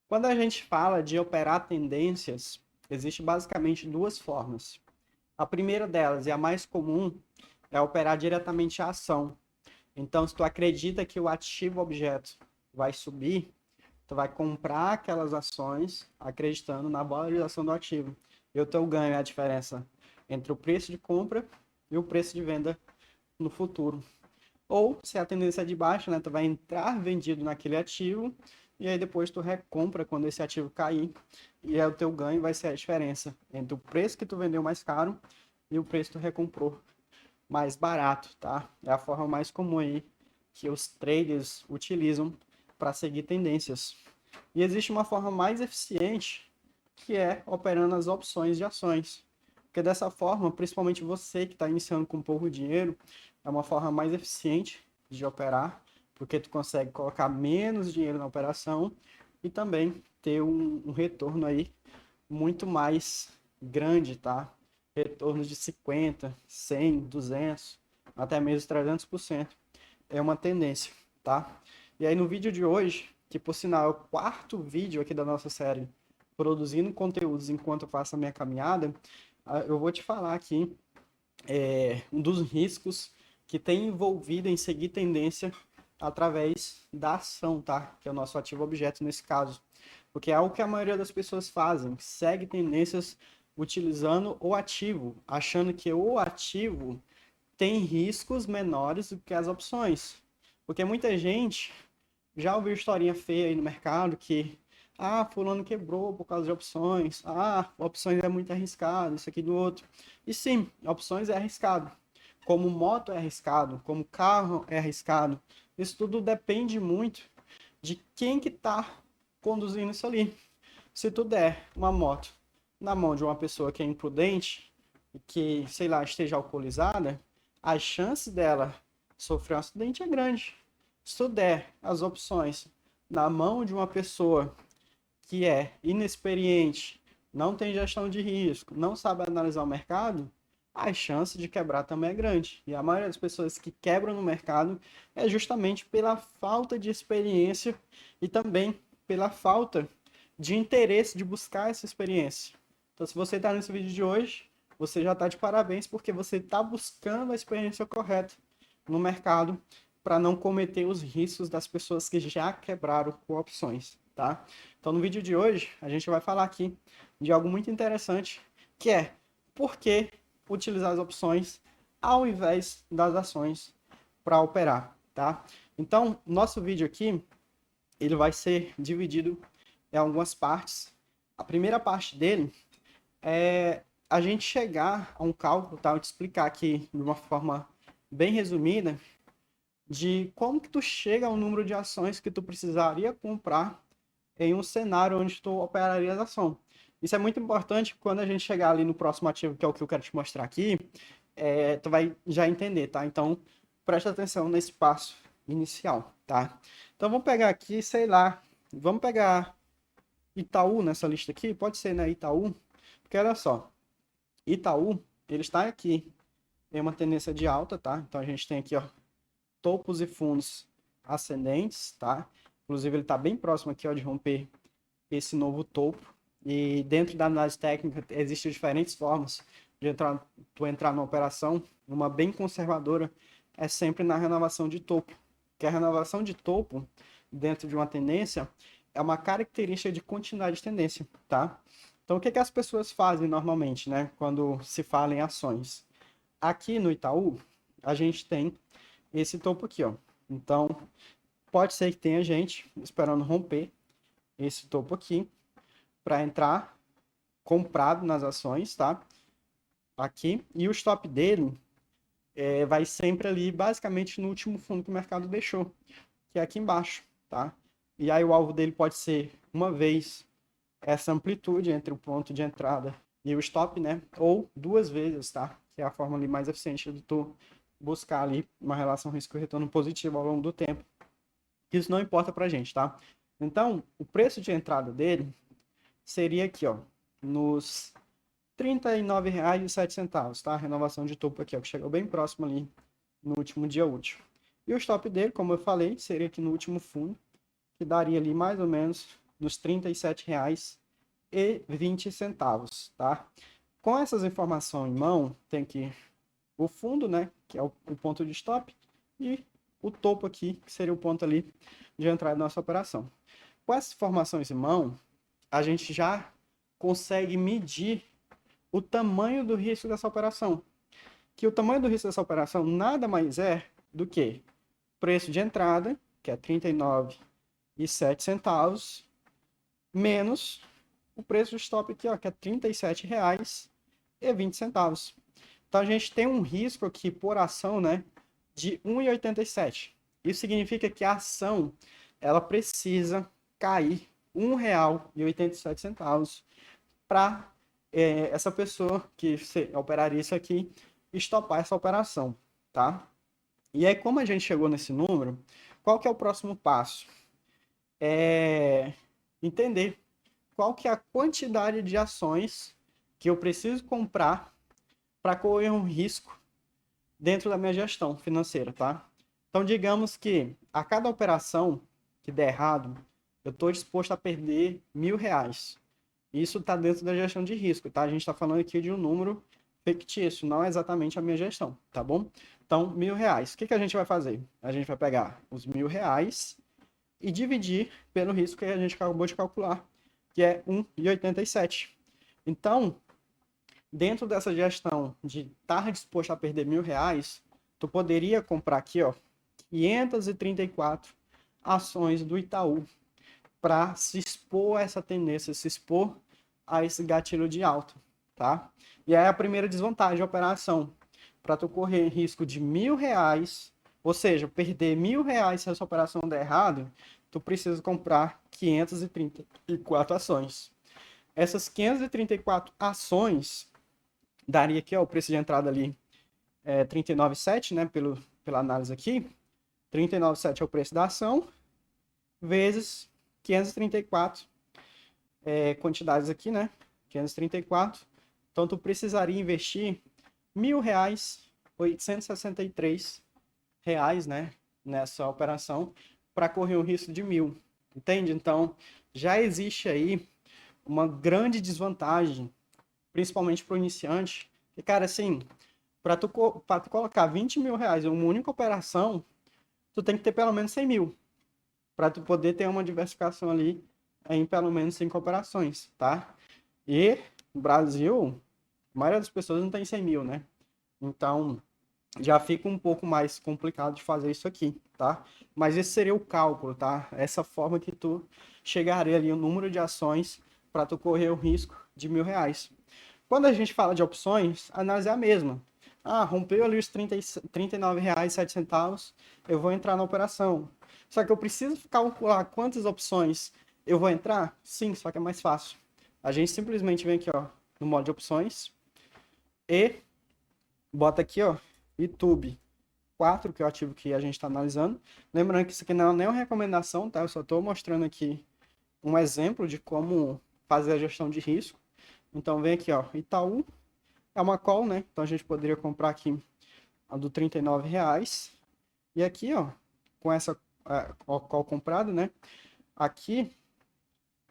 Quando a gente fala de operar tendências, existe basicamente duas formas. A primeira delas, e a mais comum, é operar diretamente a ação. Então, se tu acredita que o ativo objeto vai subir, tu vai comprar aquelas ações acreditando na valorização do ativo. E o teu ganho é a diferença entre o preço de compra e o preço de venda no futuro. Ou, se a tendência é de baixa, né, tu vai entrar vendido naquele ativo e aí depois tu recompra quando esse ativo cair e aí o teu ganho vai ser a diferença entre o preço que tu vendeu mais caro e o preço que tu recomprou mais barato, tá? É a forma mais comum aí que os traders utilizam para seguir tendências. E existe uma forma mais eficiente que é operando as opções de ações. Porque dessa forma, principalmente você que está iniciando com pouco dinheiro, é uma forma mais eficiente de operar, porque tu consegue colocar menos dinheiro na operação e também ter um retorno aí muito mais grande, tá? Retornos de 50, 100, 200, até mesmo 300%. É uma tendência, tá? E aí no vídeo de hoje, que por sinal é o quarto vídeo aqui da nossa série, produzindo conteúdos enquanto eu faço a minha caminhada, eu vou te falar aqui um dos riscos que tem envolvido em seguir tendência através da ação, tá? Que é o nosso ativo objeto nesse caso. Porque é algo que a maioria das pessoas fazem, segue tendências utilizando o ativo, achando que o ativo tem riscos menores do que as opções. Porque muita gente já ouviu historinha feia aí no mercado que fulano quebrou por causa de opções. Opções é muito arriscado, isso aqui do outro. E sim, opções é arriscado. Como moto é arriscado, como carro é arriscado. Isso tudo depende muito de quem que tá conduzindo isso ali. Se tu der uma moto na mão de uma pessoa que é imprudente e que, sei lá, esteja alcoolizada, a chance dela sofrer um acidente é grande. Se tu der as opções na mão de uma pessoa que é inexperiente, não tem gestão de risco, não sabe analisar o mercado, a chance de quebrar também é grande. E a maioria das pessoas que quebram no mercado é justamente pela falta de experiência e também pela falta de interesse de buscar essa experiência. Então, se você está nesse vídeo de hoje, você já está de parabéns porque você está buscando a experiência correta no mercado para não cometer os riscos das pessoas que já quebraram com opções, tá? Então, no vídeo de hoje, a gente vai falar aqui de algo muito interessante, que é por que utilizar as opções ao invés das ações para operar, tá? Então, nosso vídeo aqui, ele vai ser dividido em algumas partes. A primeira parte dele é a gente chegar a um cálculo, tá? Eu te explicar aqui de uma forma bem resumida de como que tu chega ao número de ações que tu precisaria comprar em um cenário onde tu operaria a ação. Isso é muito importante quando a gente chegar ali no próximo ativo, que é o que eu quero te mostrar aqui, tu vai já entender, tá? Então, presta atenção nesse passo inicial, tá? Então, vamos pegar aqui, sei lá, vamos pegar Itaú nessa lista aqui, pode ser, né, Itaú, porque olha só, Itaú, ele está aqui em uma tendência de alta, tá? Então, a gente tem aqui, ó, topos e fundos ascendentes, tá? Inclusive, ele está bem próximo aqui, ó, de romper esse novo topo. E dentro da análise técnica, existem diferentes formas de tu entrar numa operação. Uma bem conservadora é sempre na renovação de topo. Que a renovação de topo, dentro de uma tendência, é uma característica de continuidade de tendência, tá? Então, o que as pessoas fazem normalmente, né? Quando se fala em ações? Aqui no Itaú, a gente tem esse topo aqui, ó. Então, pode ser que tenha gente esperando romper esse topo aqui para entrar comprado nas ações, tá? Aqui. E o stop dele vai sempre ali, basicamente, no último fundo que o mercado deixou, que é aqui embaixo, tá? E aí o alvo dele pode ser, uma vez, essa amplitude entre o ponto de entrada e o stop, né? Ou duas vezes, tá? Que é a forma ali mais eficiente de tu buscar ali uma relação risco-retorno positivo ao longo do tempo. Isso não importa pra gente, tá? Então, o preço de entrada dele seria aqui, ó, nos R$ 39,07, tá? A renovação de topo aqui, ó, que chegou bem próximo ali no último dia útil. E o stop dele, como eu falei, seria aqui no último fundo, que daria ali mais ou menos nos R$ 37,20, tá? Com essas informações em mão, tem aqui o fundo, né, que é o ponto de stop, e o topo aqui, que seria o ponto ali de entrada da nossa operação. Com essas informações em mão, a gente já consegue medir o tamanho do risco dessa operação. Que o tamanho do risco dessa operação nada mais é do que preço de entrada, que é R$ 39,07, menos o preço de stop aqui, ó, que é R$ 37,20. Então a gente tem um risco aqui por ação, né, de 1,87. Isso significa que a ação ela precisa cair R$ 1,87 para essa pessoa que operaria isso aqui estopar essa operação, tá? E aí, como a gente chegou nesse número, qual que é o próximo passo? É entender qual que é a quantidade de ações que eu preciso comprar para correr um risco dentro da minha gestão financeira, tá? Então, digamos que a cada operação que der errado, eu estou disposto a perder R$ 1.000. Isso está dentro da gestão de risco, tá? A gente está falando aqui de um número fictício, não é exatamente a minha gestão, tá bom? Então, R$ 1.000. O que a gente vai fazer? A gente vai pegar os R$ 1.000 e dividir pelo risco que a gente acabou de calcular, que é 1,87. Então, dentro dessa gestão de estar disposto a perder R$ 1.000, tu poderia comprar aqui, ó, 534 ações do Itaú para se expor a essa tendência, se expor a esse gatilho de alta, tá? E aí a primeira desvantagem da operação, para tu correr risco de R$ 1.000, ou seja, perder R$ 1.000 se essa operação der errado, tu precisa comprar 534 ações. Essas 534 ações daria aqui, ó, o preço de entrada ali é 39,7, né, pela análise aqui. 39,7 é o preço da ação, vezes 534 quantidades aqui, né? 534. Então, tu precisaria investir R$ 1.863, né? Nessa operação, para correr um risco de 1.000. Entende? Então, já existe aí uma grande desvantagem, principalmente para o iniciante. E, cara, assim, para tu colocar R$ 20.000 em uma única operação, tu tem que ter pelo menos 100 mil, para tu poder ter uma diversificação ali em pelo menos 5 operações, tá? E no Brasil, a maioria das pessoas não tem 100 mil, né? Então, já fica um pouco mais complicado de fazer isso aqui, tá? Mas esse seria o cálculo, tá? Essa forma que tu chegaria ali o número de ações para tu correr o risco de R$ 1.000. Quando a gente fala de opções, a análise é a mesma. Ah, rompeu ali os R$ 39,07, eu vou entrar na operação. Só que eu preciso calcular quantas opções eu vou entrar? Sim, só que é mais fácil. A gente simplesmente vem aqui, ó, no modo de opções e bota aqui, ó, YouTube 4, que é o ativo que a gente está analisando. Lembrando que isso aqui não é nem uma recomendação, tá? Eu só estou mostrando aqui um exemplo de como fazer a gestão de risco. Então vem aqui, ó, Itaú é uma call, né? Então a gente poderia comprar aqui a do R$ 39,00. E aqui, ó, com essa call comprada, né? Aqui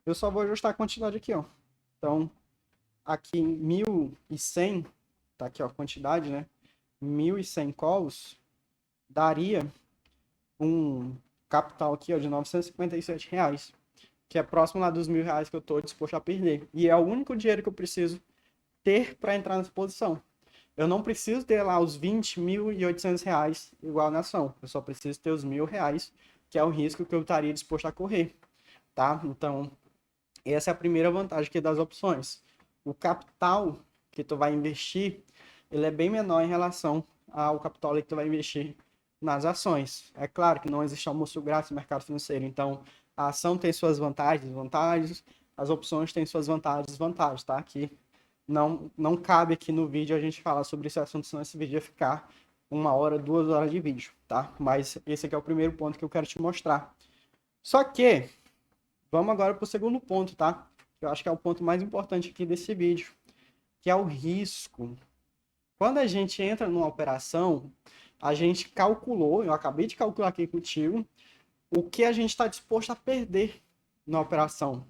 eu só vou ajustar a quantidade aqui, ó. Então, aqui em 1.100, tá aqui, ó, a quantidade, né? 1.100 calls daria um capital aqui, ó, de R$ 957, que é próximo lá dos R$ 1.000 que eu estou disposto a perder. E é o único dinheiro que eu preciso ter para entrar nessa posição. Eu não preciso ter lá os R$ 20.800 igual na ação. Eu só preciso ter os R$ 1.000, que é o risco que eu estaria disposto a correr, tá? Então, essa é a primeira vantagem aqui das opções. O capital que tu vai investir, ele é bem menor em relação ao capital que tu vai investir nas ações. É claro que não existe almoço grátis no mercado financeiro, então a ação tem suas vantagens, desvantagens, as opções têm suas vantagens e desvantagens, tá? Que não cabe aqui no vídeo a gente falar sobre esse assunto, senão esse vídeo ia ficar 1 hora, 2 horas de vídeo, tá? Mas esse aqui é o primeiro ponto que eu quero te mostrar. Só que, vamos agora para o segundo ponto, tá? Eu acho que é o ponto mais importante aqui desse vídeo, que é o risco. Quando a gente entra numa operação, a gente calculou, eu acabei de calcular aqui contigo, o que a gente está disposto a perder, na operação.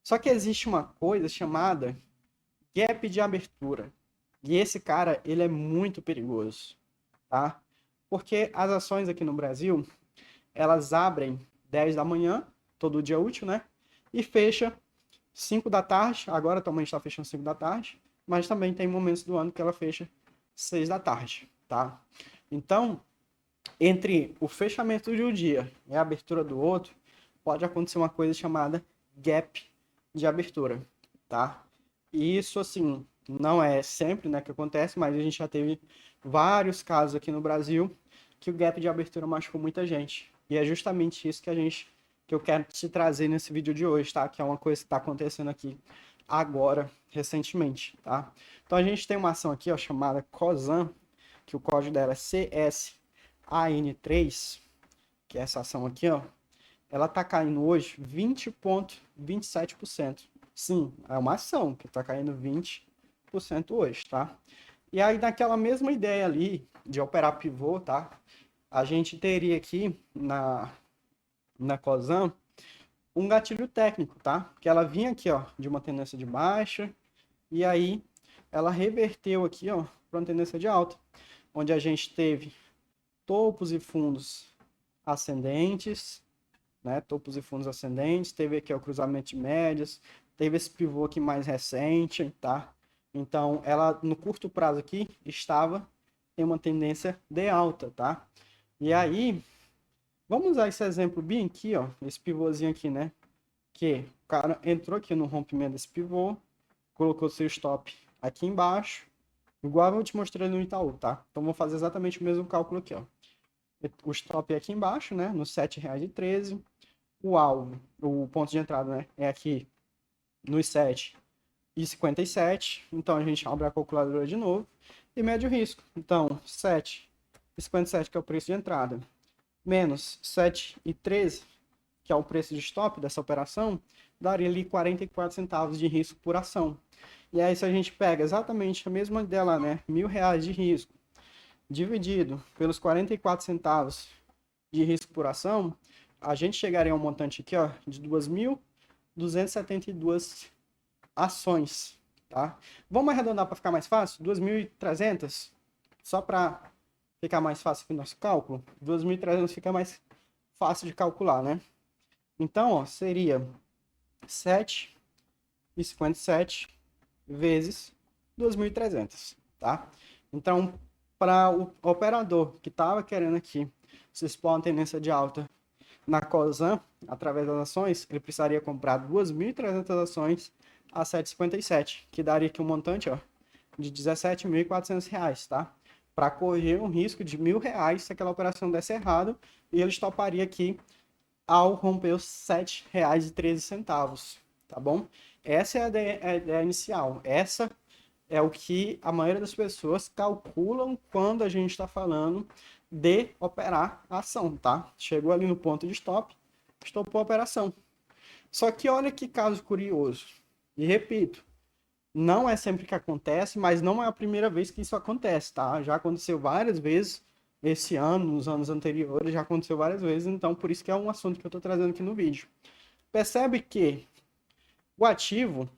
Só que existe uma coisa chamada gap de abertura. E esse cara, ele é muito perigoso, tá? Porque as ações aqui no Brasil, elas abrem 10 da manhã, todo dia útil, né? E fecha 5 da tarde. Agora atualmente está fechando 5 da tarde, mas também tem momentos do ano que ela fecha 6 da tarde, tá? Então, entre o fechamento de um dia e a abertura do outro, pode acontecer uma coisa chamada gap de abertura, tá? E isso, assim, não é sempre, né, que acontece, mas a gente já teve vários casos aqui no Brasil que o gap de abertura machucou muita gente. E é justamente isso que eu quero te trazer nesse vídeo de hoje, tá? Que é uma coisa que está acontecendo aqui agora, recentemente, tá? Então a gente tem uma ação aqui, ó, chamada COSAN, que o código dela é CSAN3, que é essa ação aqui, ó, ela tá caindo hoje 20,27%. Sim, é uma ação que tá caindo 20% hoje, tá? E aí, naquela mesma ideia ali de operar pivô, tá? A gente teria aqui na COSAN um gatilho técnico, tá? Que ela vinha aqui, ó, de uma tendência de baixa, e aí ela reverteu aqui, ó, para uma tendência de alta, onde a gente teve topos e fundos ascendentes, né? Topos e fundos ascendentes, teve aqui o cruzamento de médias, teve esse pivô aqui mais recente, tá? Então, ela no curto prazo aqui estava em uma tendência de alta, tá? E aí, vamos usar esse exemplo bem aqui, ó, esse pivôzinho aqui, né? Que o cara entrou aqui no rompimento desse pivô, colocou seu stop aqui embaixo, igual eu te mostrei no Itaú, tá? Então, vou fazer exatamente o mesmo cálculo aqui, ó. O stop é aqui embaixo, né? Nos R$ 7,13. O alvo, o ponto de entrada, né? É aqui nos 7,57. Então, a gente abre a calculadora de novo e mede o risco. Então, 7,57, que é o preço de entrada, menos 7,13, que é o preço de stop dessa operação, daria ali 44 centavos de risco por ação. E aí, se a gente pega exatamente a mesma dela, né? R$ 1.000 de risco, dividido pelos 44 centavos de risco por ação, a gente chegaria a um montante aqui, ó, de 2.272 ações, tá? Vamos arredondar para ficar mais fácil? 2.300, só para ficar mais fácil aqui o nosso cálculo. 2.300 fica mais fácil de calcular, né? Então, ó, seria 7,57 vezes 2.300, tá? Então, para o operador que estava querendo aqui se expor a uma tendência de alta na COSAN, através das ações, ele precisaria comprar 2.300 ações a 7,57, que daria aqui um montante, ó, de R$ 17.400, tá? Para correr um risco de R$ 1.000 se aquela operação desse errado, e ele toparia aqui ao romper os R$ 7,13, tá bom? Essa é a ideia inicial. Essa é o que a maioria das pessoas calculam quando a gente está falando de operar a ação, tá? Chegou ali no ponto de stop, estopou a operação. Só que olha que caso curioso. E repito, não é sempre que acontece, mas não é a primeira vez que isso acontece, tá? Já aconteceu várias vezes esse ano, nos anos anteriores, já aconteceu várias vezes, então por isso que é um assunto que eu estou trazendo aqui no vídeo. Percebe que o ativo,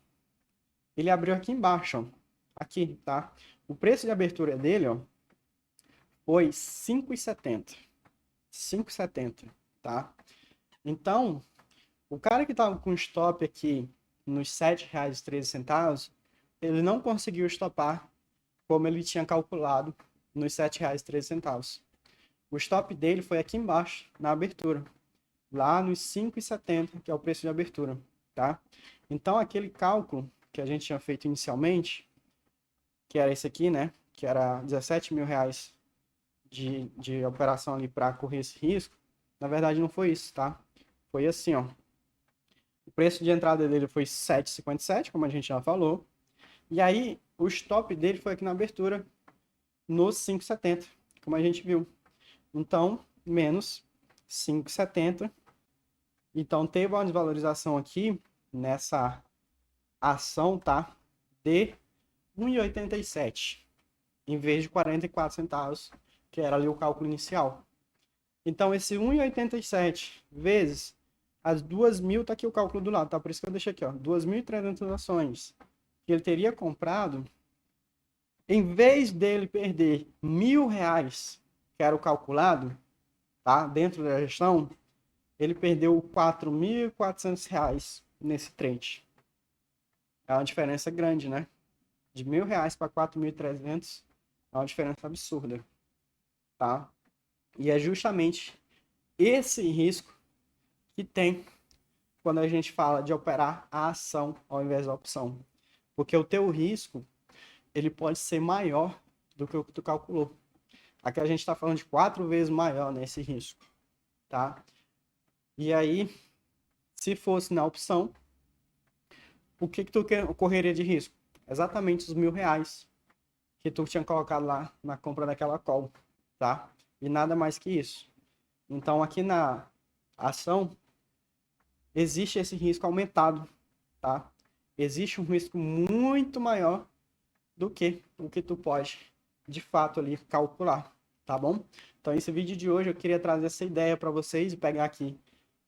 ele abriu aqui embaixo, ó, aqui, tá? O preço de abertura dele, ó, foi 5,70. 5,70, tá? Então, o cara que tava com stop aqui nos R$ 7,13, ele não conseguiu stopar como ele tinha calculado nos R$ 7,13. O stop dele foi aqui embaixo, na abertura, lá nos 5,70, que é o preço de abertura, tá? Então, aquele cálculo que a gente tinha feito inicialmente, que era esse aqui, né? Que era R$ 17.000 de operação ali para correr esse risco, na verdade não foi isso, tá? Foi assim, ó. O preço de entrada dele foi 7,57, como a gente já falou. E aí, o stop dele foi aqui na abertura, nos 5,70, como a gente viu. Então, menos 5,70. Então, teve uma desvalorização aqui, nessa ação, tá? De 1,87, em vez de 44 centavos, que era ali o cálculo inicial. Então, esse 1,87 vezes as 2.000, tá aqui o cálculo do lado, tá? Por isso que eu deixei aqui, ó, 2.300 ações que ele teria comprado, em vez dele perder R$ 1.000, que era o calculado, tá? Dentro da gestão, ele perdeu R$ 4.400 nesse trade. É uma diferença grande, né? De R$ 1.000 para 4.300 é uma diferença absurda, tá? E é justamente esse risco que tem quando a gente fala de operar a ação ao invés da opção. Porque o teu risco, ele pode ser maior do que o que tu calculou. Aqui a gente está falando de 4 vezes maior nesse risco, tá? E aí, se fosse na opção, o que tu correria de risco? Exatamente os R$ 1.000 que tu tinha colocado lá na compra daquela call, tá? E nada mais que isso. Então, aqui na ação, existe esse risco aumentado, tá? Existe um risco muito maior do que o que tu pode, de fato, ali calcular, tá bom? Então, esse vídeo de hoje eu queria trazer essa ideia para vocês e pegar aqui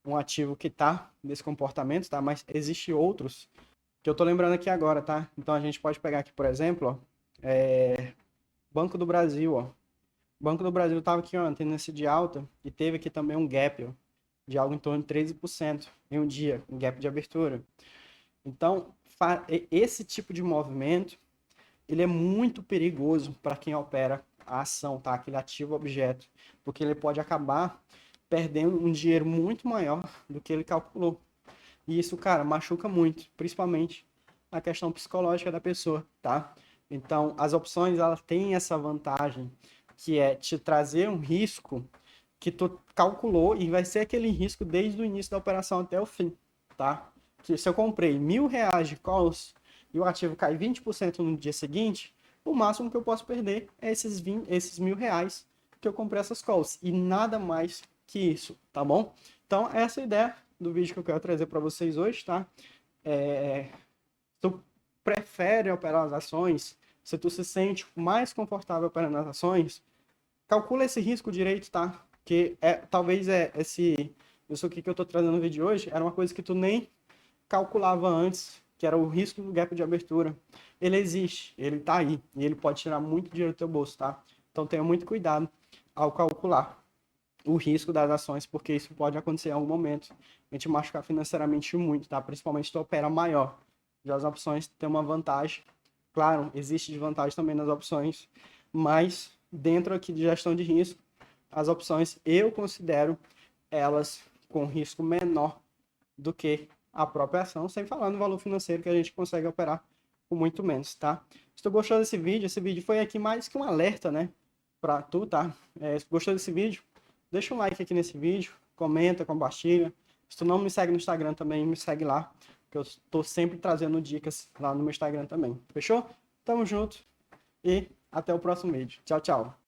um ativo que tá nesse comportamento, tá? Mas existe outros que eu tô lembrando aqui agora, tá? Então, a gente pode pegar aqui, por exemplo, ó, Banco do Brasil, ó. Banco do Brasil estava aqui ontem nesse de alta e teve aqui também um gap, ó, de algo em torno de 13% em um dia, um gap de abertura. Então, esse tipo de movimento, ele é muito perigoso para quem opera a ação, tá? Aquele ativo objeto, porque ele pode acabar perdendo um dinheiro muito maior do que ele calculou. E isso, cara, machuca muito, principalmente a questão psicológica da pessoa, tá? Então, as opções, elas têm essa vantagem, que é te trazer um risco que tu calculou e vai ser aquele risco desde o início da operação até o fim, tá? Que se eu comprei R$ 1.000 de calls e o ativo cai 20% no dia seguinte, o máximo que eu posso perder é esses R$ 1.000 que eu comprei essas calls e nada mais que isso, tá bom? Então, essa é a ideia do vídeo que eu quero trazer para vocês hoje, tá? Tu prefere operar as ações, se tu se sente mais confortável operando as ações, calcula esse risco direito, tá? Que talvez isso aqui que eu tô trazendo no vídeo de hoje era uma coisa que tu nem calculava antes, que era o risco do gap de abertura. Ele existe, ele tá aí, e ele pode tirar muito dinheiro do teu bolso, tá? Então tenha muito cuidado ao calcular o risco das ações, porque isso pode acontecer em algum momento, a gente machucar financeiramente muito, tá? Principalmente se tu opera maior. Já as opções têm uma vantagem, claro, existe desvantagem também nas opções, mas dentro aqui de gestão de risco, as opções eu considero elas com risco menor do que a própria ação, sem falar no valor financeiro que a gente consegue operar com muito menos, tá? Se tu gostou desse vídeo foi aqui mais que um alerta, né, pra tu, tá? Se tu gostou desse vídeo, deixa um like aqui nesse vídeo, comenta, compartilha. Se tu não me segue no Instagram também, me segue lá, que eu tô sempre trazendo dicas lá no meu Instagram também. Fechou? Tamo junto e até o próximo vídeo. Tchau, tchau.